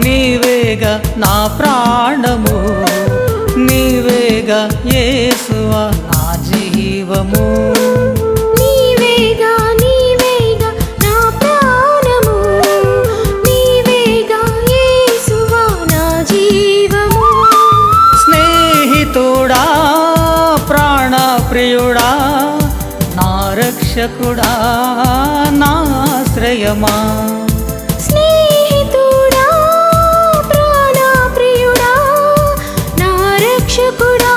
నీవేగా నా ప్రాణము, నీవేగా యేసువా నా జీవము. నీవేగా నా ప్రాణము, నీవేగా యేసువా నా జీవము. స్నేహితుడా ప్రాణ ప్రియుడా నా రక్షకుడా నా ఆశ్రయమా. స్నేహితుడా ప్రాణ ప్రియుడా నా రక్షకుడా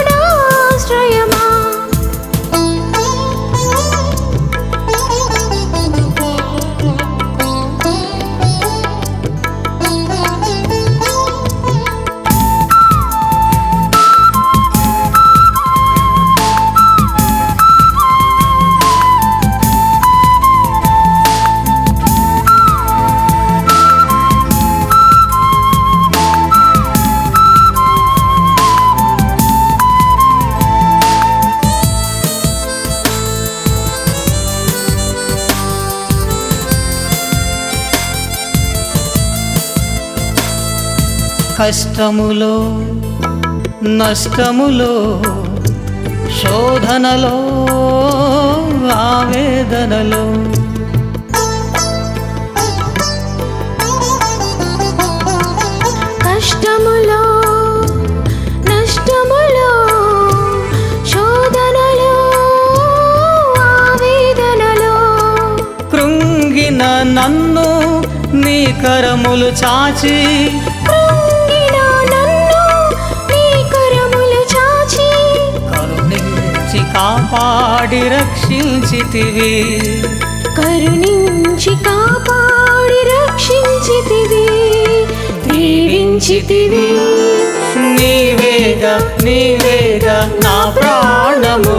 నా ఆశ్రయమా. కష్టములో నష్టములో శోధనలో ఆవేదనలో కష్టములో నష్టములో శోధనలో ఆవేదనలో కృంగిన నన్ను నీ కరములు చాచి, కృంగిన నన్ను నీ కరములు చాచి కరుణించి కాపాడి రక్షించితివి, కరుణించి కాపాడి రక్షించితివి, దీవించితివి. నీవేగా నా ప్రాణము,